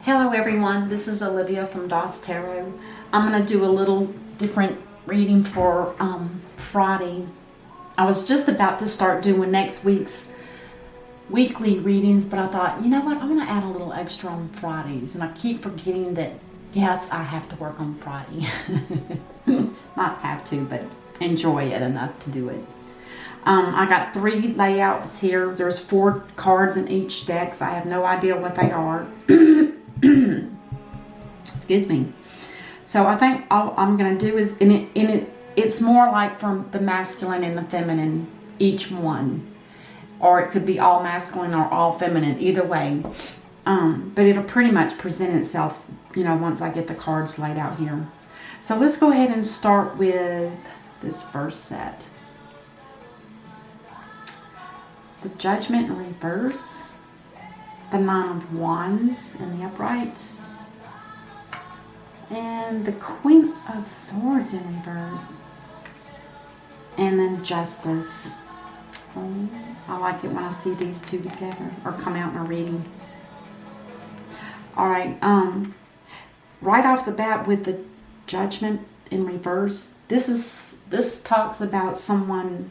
Hello everyone, this is Olivia from DOS Tarot. I'm going to do a little different reading for Friday. I was just about to start doing next week's weekly readings, but I thought, you know what, I'm going to add a little extra on Fridays. And I keep forgetting that, yes, I have to work on Friday. Not have to, but enjoy it enough to do it. I got 3 layouts here. There's 4 cards in each deck, so I have no idea what they are. Excuse me. So I think all I'm going to do is, it's more like from the masculine and the feminine, each one. Or it could be all masculine or all feminine, either way. But it'll pretty much present itself, once I get the cards laid out here. So let's go ahead and start with this first set. The Judgment in reverse. The 9 of Wands in the upright. And the Queen of Swords in reverse. And then Justice. Oh, I like it when I see these two together or come out in a reading. Alright, right off the bat with the Judgment in reverse, this talks about someone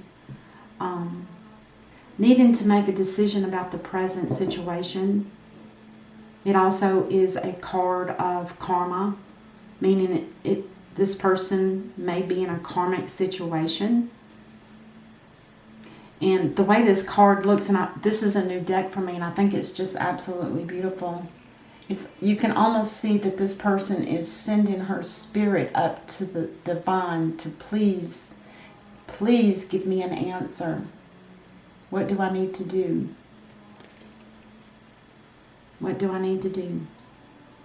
needing to make a decision about the present situation. It also is a card of karma, meaning this person may be in a karmic situation. And the way this card looks, and this is a new deck for me, and I think it's just absolutely beautiful. You can almost see that this person is sending her spirit up to the divine to please give me an answer. What do I need to do? What do I need to do?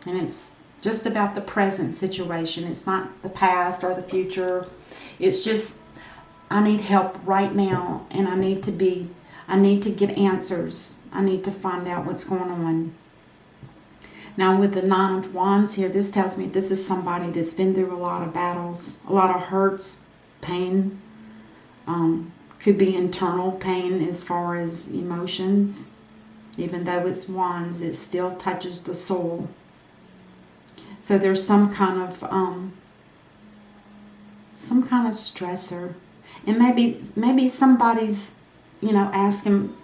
And it's just about the present situation. It's not the past or the future. It's just, I need help right now, and I need to get answers. I need to find out what's going on. Now with the 9 of Wands here, this tells me this is somebody that's been through a lot of battles, a lot of hurts, pain. Could be internal pain as far as emotions. Even though it's Wands, it still touches the soul. So there's some kind of stressor. And maybe somebody's, asking,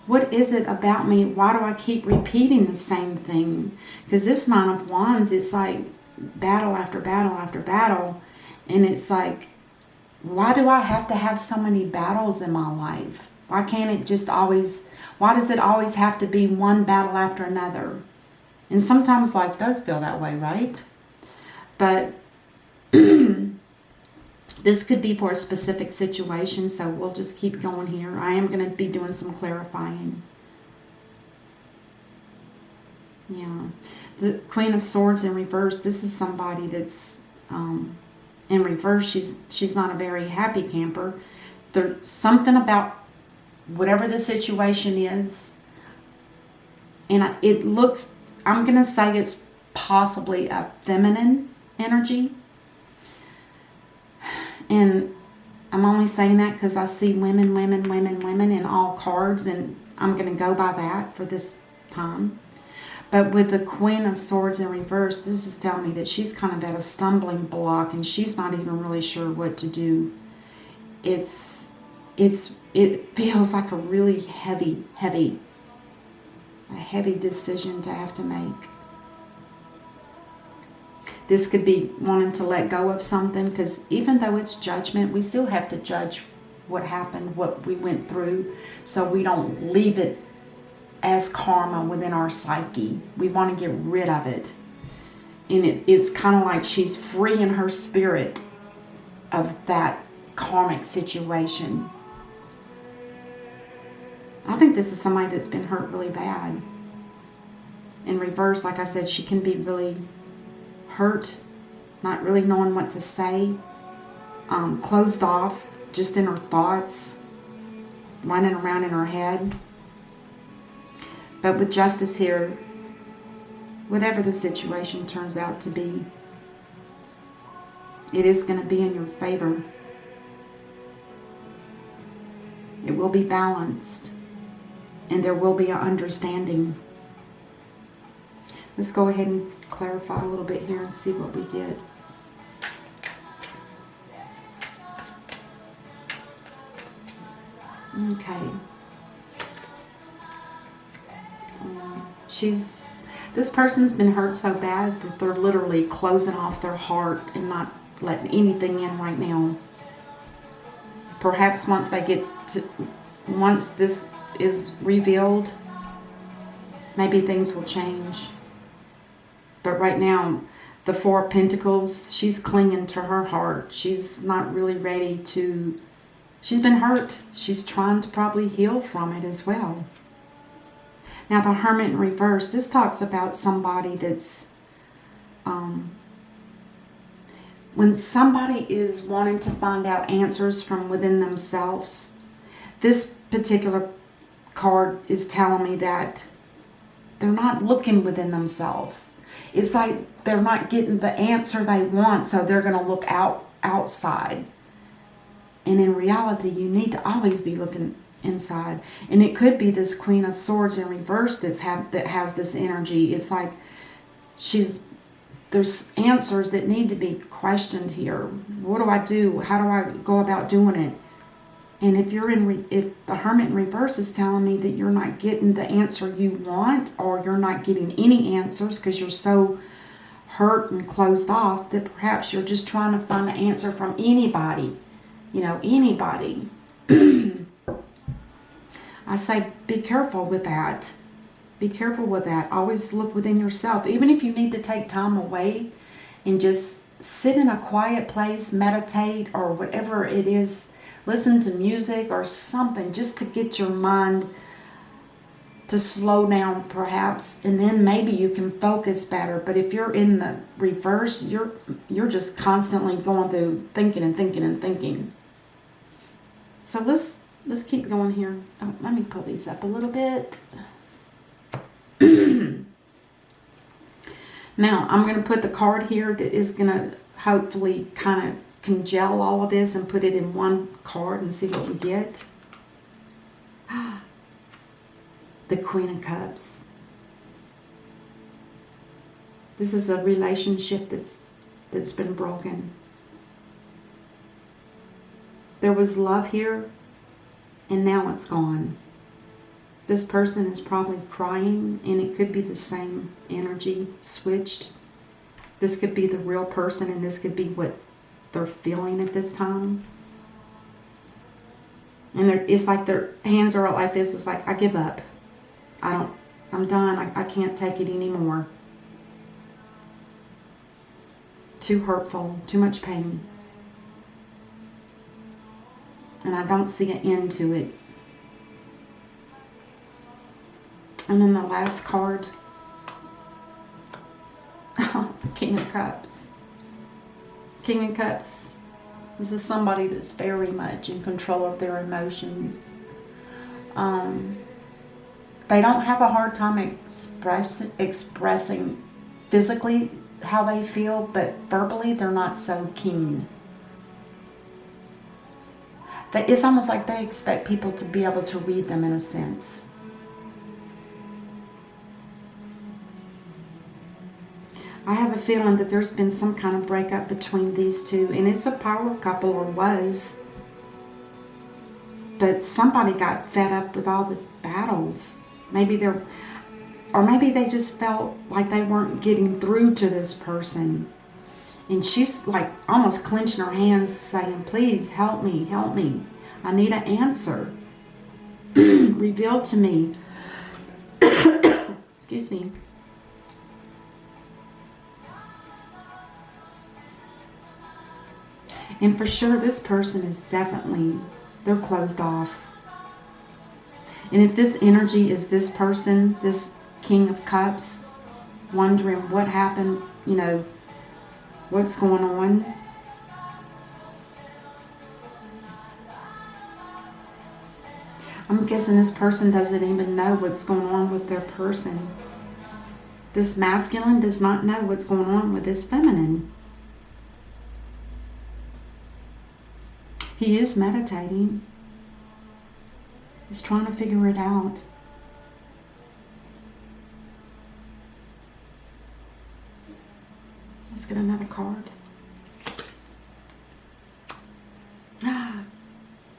what is it about me? Why do I keep repeating the same thing? Because this 9 of Wands is like battle after battle after battle. And it's like, why do I have to have so many battles in my life? Why does it always have to be one battle after another? And sometimes life does feel that way, right? But this could be for a specific situation, so we'll just keep going here. I am going to be doing some clarifying. Yeah. The Queen of Swords in reverse, this is somebody that's in reverse. She's not a very happy camper. There's something about whatever the situation is, and I'm going to say it's possibly a feminine energy. And I'm only saying that because I see women in all cards, and I'm going to go by that for this time. But with the Queen of Swords in reverse, this is telling me that she's kind of at a stumbling block, and she's not even really sure what to do. It feels like a really heavy decision to have to make. This could be wanting to let go of something, because even though it's judgment, we still have to judge what happened, what we went through, so we don't leave it as karma within our psyche. We want to get rid of it. And it's kind of like she's freeing her spirit of that karmic situation. I think this is somebody that's been hurt really bad. In reverse, like I said, she can be really hurt, not really knowing what to say, closed off, just in her thoughts, running around in her head. But with Justice here, whatever the situation turns out to be, it is going to be in your favor. It will be balanced, and there will be an understanding. Let's go ahead and clarify a little bit here and see what we get. Okay. This person's been hurt so bad that they're literally closing off their heart and not letting anything in right now. Perhaps once this is revealed, maybe things will change. But right now, the Four of Pentacles, she's clinging to her heart. She's not really ready to, she's been hurt. She's trying to probably heal from it as well. Now the Hermit in reverse, this talks about somebody that's, when somebody is wanting to find out answers from within themselves, this particular card is telling me that they're not looking within themselves. It's like they're not getting the answer they want, so they're going to look outside. And in reality, you need to always be looking inside. And it could be this Queen of Swords in reverse that has this energy. It's like there's answers that need to be questioned here. What do I do? How do I go about doing it? And if the Hermit in reverse is telling me that you're not getting the answer you want, or you're not getting any answers because you're so hurt and closed off, that perhaps you're just trying to find an answer from anybody. Anybody. I say be careful with that. Be careful with that. Always look within yourself. Even if you need to take time away and just sit in a quiet place, meditate, or whatever it is, listen to music or something, just to get your mind to slow down perhaps, and then maybe you can focus better. But if you're in the reverse, you're just constantly going through thinking and thinking and thinking. So let's keep going here. Oh, let me pull these up a little bit. Now I'm going to put the card here that is going to hopefully kind of congeal all of this and put it in one card and see what we get. The Queen of Cups. This is a relationship that's been broken. There was love here, and now it's gone. This person is probably crying, and it could be the same energy switched. This could be the real person, and this could be what they're feeling at this time. And it's like their hands are like this. It's like, I give up. I'm done. I can't take it anymore. Too hurtful, too much pain. And I don't see an end to it. And then the last card, King of Cups. King of Cups, this is somebody that's very much in control of their emotions. They don't have a hard time expressing physically how they feel, but verbally they're not so keen. It's almost like they expect people to be able to read them in a sense. I have a feeling that there's been some kind of breakup between these two, and it's a power couple, or was. But somebody got fed up with all the battles. Maybe they just felt like they weren't getting through to this person. And she's like almost clenching her hands saying, please help me, help me. I need an answer. Reveal to me. Excuse me. And for sure, this person is they're closed off. And if this energy is this person, this King of Cups, wondering what happened, what's going on. I'm guessing this person doesn't even know what's going on with their person. This masculine does not know what's going on with this feminine. He is meditating. He's trying to figure it out. Let's get another card.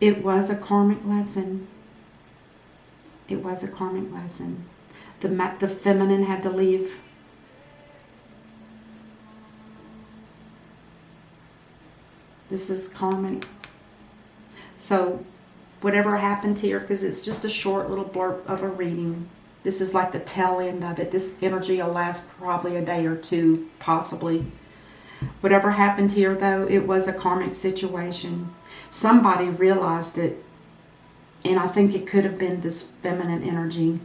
It was a karmic lesson. It was a karmic lesson. The feminine had to leave. This is karmic. So whatever happened here, because it's just a short little blurb of a reading. This is like the tail end of it. This energy will last probably a day or two, possibly. Whatever happened here, though, it was a karmic situation. Somebody realized it, and I think it could have been this feminine energy.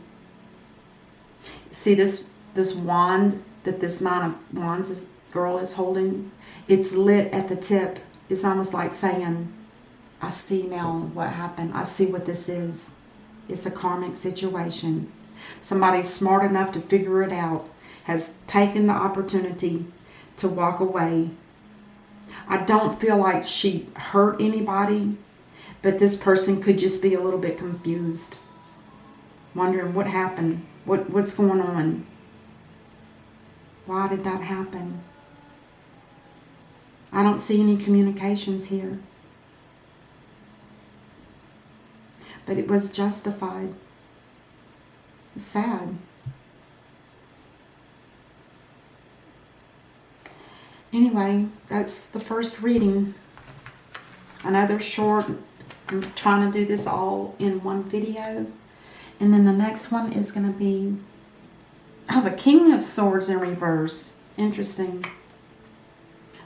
See this wand that this Nine of Wands, this girl is holding? It's lit at the tip. It's almost like saying, I see now what happened. I see what this is. It's a karmic situation. Somebody smart enough to figure it out has taken the opportunity to walk away. I don't feel like she hurt anybody, but this person could just be a little bit confused, wondering what happened, what's going on, why did that happen? I don't see any communications here, but it was justified. It's sad. Anyway, that's the first reading. I know they're short. I'm trying to do this all in one video. And then the next one is going to be, the King of Swords in reverse. Interesting.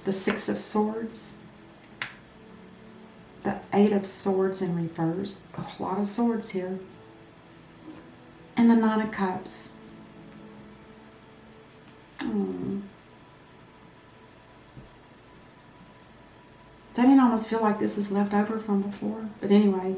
The Six of Swords. The Eight of Swords in reverse. A lot of swords here. And the Nine of Cups. Doesn't it almost feel like this is left over from before? But anyway,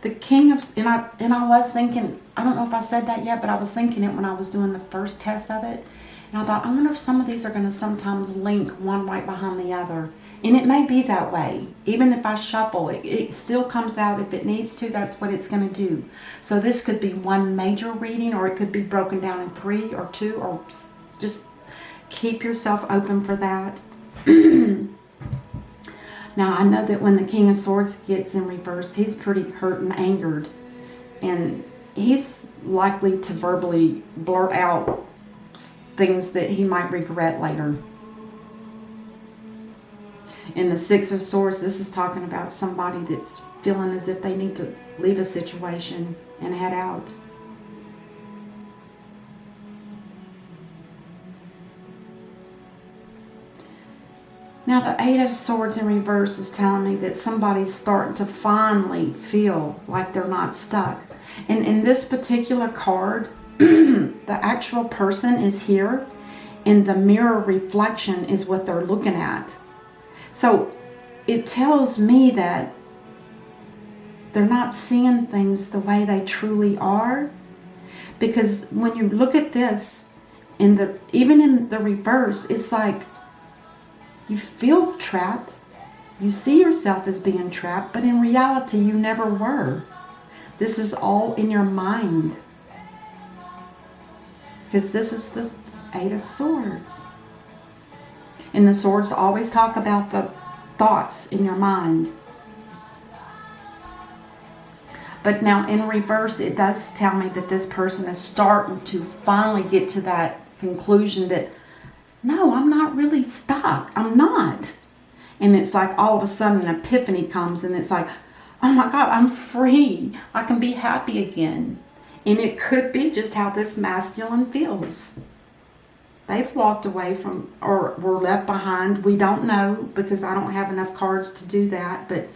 the King of... And I was thinking... I don't know if I said that yet, but I was thinking it when I was doing the first test of it. And I thought, I wonder if some of these are going to sometimes link one right behind the other. And it may be that way. Even if I shuffle, it still comes out. If it needs to, that's what it's going to do. So this could be one major reading, or it could be broken down in 3 or 2, or just keep yourself open for that. Now, I know that when the King of Swords gets in reverse, he's pretty hurt and angered. And he's likely to verbally blurt out things that he might regret later. In the Six of Swords, this is talking about somebody that's feeling as if they need to leave a situation and head out. Now, the Eight of Swords in reverse is telling me that somebody's starting to finally feel like they're not stuck. And in this particular card, the actual person is here, and the mirror reflection is what they're looking at. So it tells me that they're not seeing things the way they truly are. Because when you look at this, even in the reverse, it's like you feel trapped. You see yourself as being trapped, but in reality, you never were. This is all in your mind. Because this is the Eight of Swords. And the swords always talk about the thoughts in your mind. But now in reverse, it does tell me that this person is starting to finally get to that conclusion that, no, I'm not really stuck. I'm not. And it's like all of a sudden an epiphany comes, and it's like, oh my God, I'm free. I can be happy again. And it could be just how this masculine feels. They've walked away from, or were left behind. We don't know, because I don't have enough cards to do that. But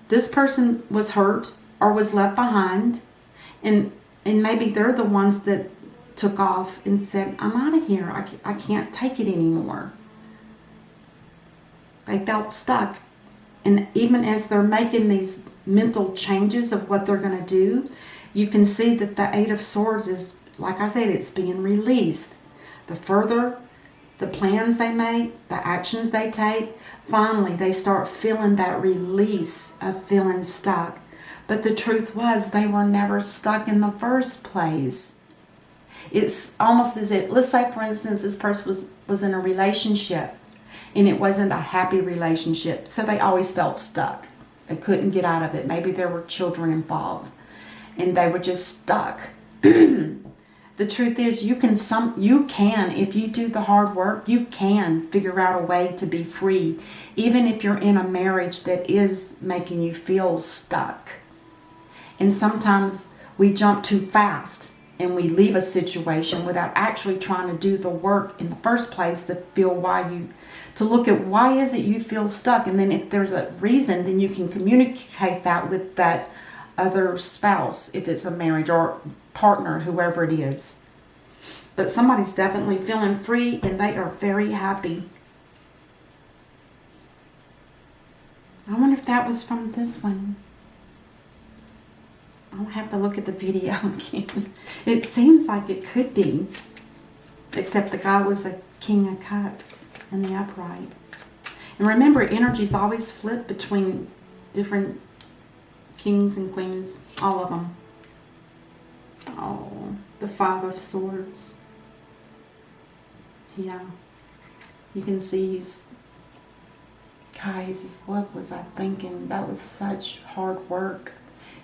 this person was hurt or was left behind. And maybe they're the ones that took off and said, I'm out of here. I can't take it anymore. They felt stuck. And even as they're making these mental changes of what they're going to do, you can see that the Eight of Swords is, like I said, it's being released. The further the plans they make, the actions they take, finally they start feeling that release of feeling stuck. But the truth was, they were never stuck in the first place. It's almost as if, let's say for instance, this person was in a relationship, And it wasn't a happy relationship. So they always felt stuck. They couldn't get out of it. Maybe there were children involved. And they were just stuck. The truth is, you can, if you do the hard work, you can figure out a way to be free, even if you're in a marriage that is making you feel stuck. And sometimes we jump too fast and we leave a situation without actually trying to do the work in the first place to look at why is it you feel stuck. And then if there's a reason, then you can communicate that with that other spouse, if it's a marriage or partner, whoever it is. But somebody's definitely feeling free and they are very happy. I wonder if that was from this one. I'll have to look at the video again. It seems like it could be, except the guy was a King of Cups in the upright. And remember, energies always flip between different kings and queens, all of them. Oh, the Five of Swords. Yeah, you can see guys, what was I thinking? That was such hard work.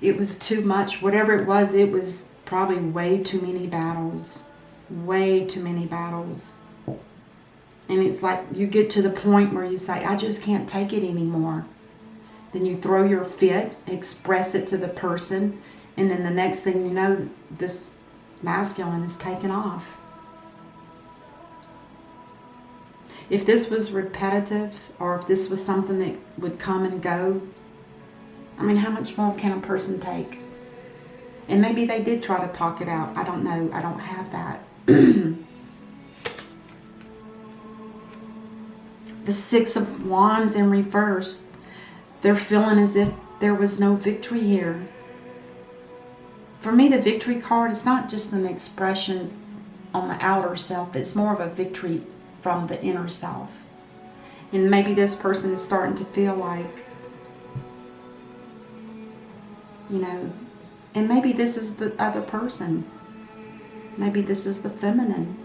It was too much. Whatever it was probably way too many battles. Way too many battles. And it's like you get to the point where you say, I just can't take it anymore. Then you throw your fit, express it to the person, and then the next thing you know, this masculine is taken off. If this was repetitive, or if this was something that would come and go, I mean, how much more can a person take? And maybe they did try to talk it out. I don't know. I don't have that. The Six of Wands in reverse. They're feeling as if there was no victory here. For me, the victory card is not just an expression on the outer self. It's more of a victory from the inner self. And maybe this person is starting to feel like, and maybe this is the other person. Maybe this is the feminine.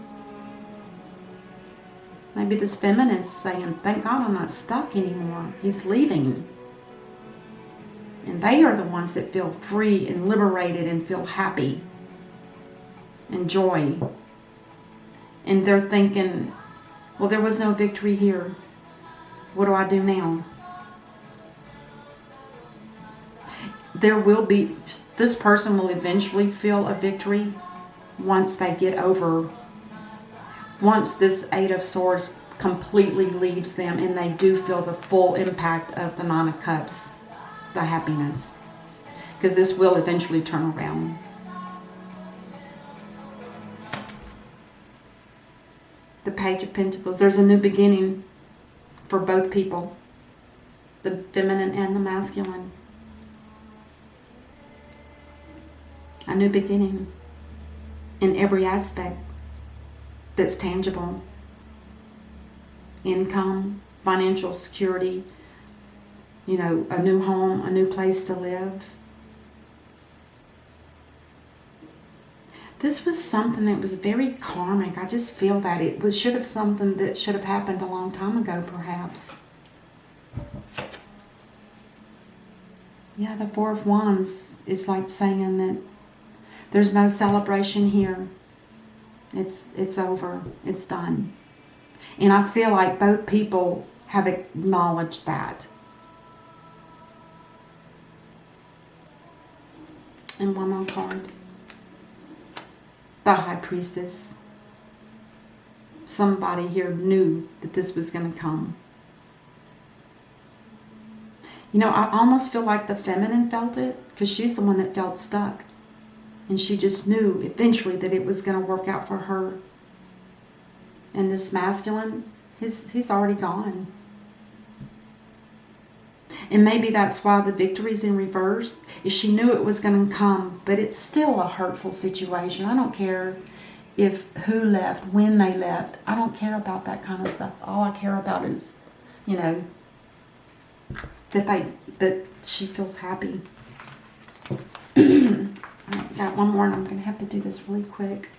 Maybe this feminine is saying, thank God I'm not stuck anymore. He's leaving. And they are the ones that feel free and liberated and feel happy and joy. And they're thinking, well, there was no victory here. What do I do now? This person will eventually feel a victory once they get over, once this Eight of Swords completely leaves them and they do feel the full impact of the Nine of Cups, the happiness. Because this will eventually turn around. The Page of Pentacles. There's a new beginning for both people. The feminine and the masculine. A new beginning in every aspect that's tangible. Income, financial security, a new home, a new place to live. This was something that was very karmic. I just feel that it should have something that should have happened a long time ago, perhaps. Yeah, the Four of Wands is like saying that there's no celebration here. It's over. It's done. And I feel like both people have acknowledged that. And one more card. The High Priestess. Somebody here knew that this was going to come. I almost feel like the feminine felt it, because she's the one that felt stuck. And she just knew eventually that it was going to work out for her. And this masculine, he's already gone. And maybe that's why the victory's in reverse, is she knew it was going to come, but it's still a hurtful situation. I don't care who left, when they left. I don't care about that kind of stuff. All I care about is, that she feels happy. Alright, got one more and I'm going to have to do this really quick.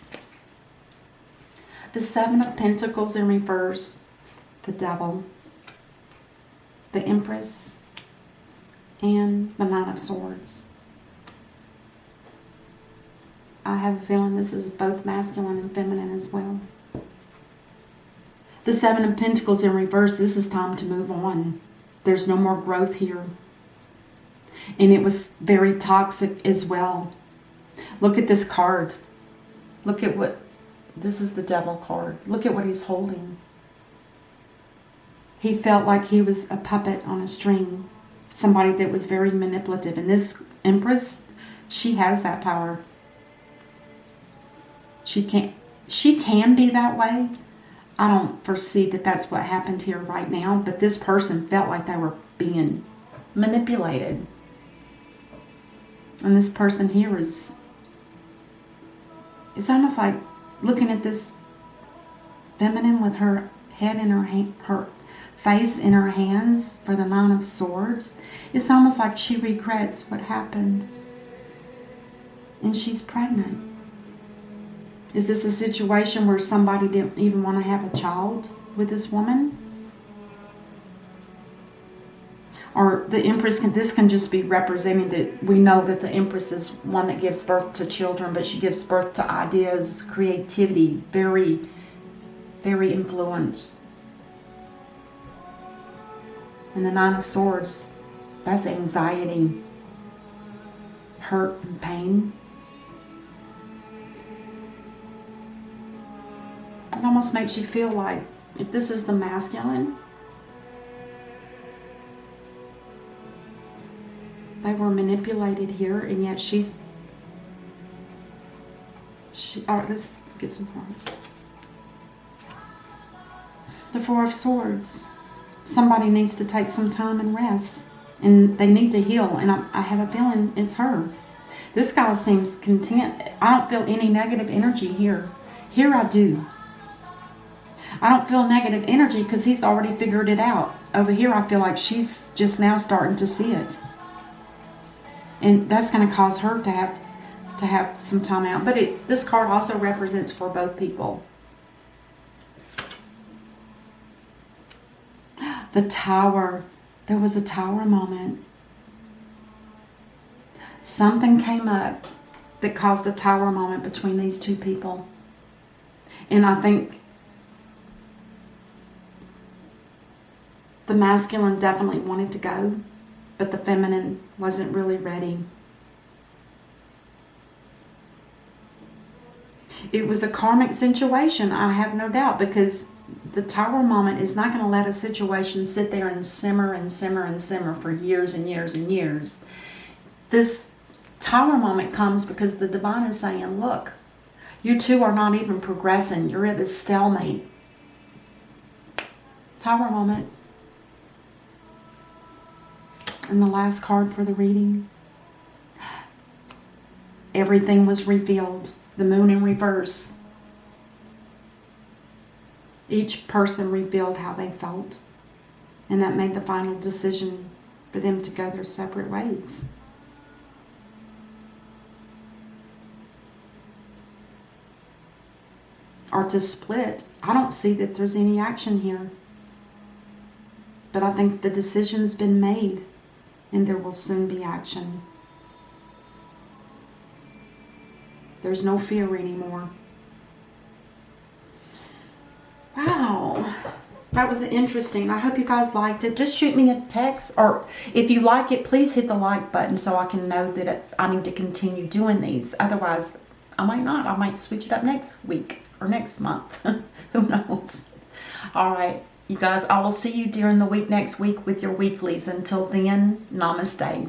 The Seven of Pentacles in reverse. The Devil. the Empress and the Nine of Swords. I have a feeling this is both masculine and feminine as well. The Seven of Pentacles in reverse, this is time to move on. There's no more growth here. And it was very toxic as well. Look at this card. Look at what, this is the Devil card. Look at what he's holding. He felt like he was a puppet on a string. Somebody that was very manipulative. And this Empress, she has that power. She can be that way. I don't foresee that that's what happened here right now, but this person felt like they were being manipulated. And this person here is, it's almost like looking at this feminine with her head in her face in her hands for the Nine of Swords. It's almost like she regrets what happened. And she's pregnant. Is this a situation where somebody didn't even want to have a child with this woman? Or the Empress, this can just be representing that we know that the Empress is one that gives birth to children, but she gives birth to ideas, creativity, very, very influenced. And the Nine of Swords, that's anxiety, hurt and pain. It almost makes you feel like if this is the masculine, they were manipulated here, and yet all right, let's get some cards. The Four of Swords. Somebody needs to take some time and rest, and they need to heal, and I have a feeling it's her. This guy seems content. I don't feel any negative energy here. Here I do. I don't feel negative energy because he's already figured it out. Over here, I feel like she's just now starting to see it. And that's going to cause her to have some time out. But this card also represents for both people. The Tower. There was a Tower moment. Something came up that caused a Tower moment between these two people. And I think the masculine definitely wanted to go, but the feminine wasn't really ready. It was a karmic situation, I have no doubt, because the Tower moment is not going to let a situation sit there and simmer and simmer and simmer for years and years and years. This Tower moment comes because the divine is saying, look, you two are not even progressing. You're at this stalemate. Tower moment. And the last card for the reading. Everything was revealed. The Moon in reverse. Each person revealed how they felt. And that made the final decision for them to go their separate ways. Or to split. I don't see that there's any action here. But I think the decision's been made. And there will soon be action. There's no fear anymore. Wow. That was interesting. I hope you guys liked it. Just shoot me a text. Or if you like it, please hit the like button so I can know that I need to continue doing these. Otherwise, I might not. I might switch it up next week or next month. Who knows? All right. You guys, I will see you during the week next week with your weeklies. Until then, namaste.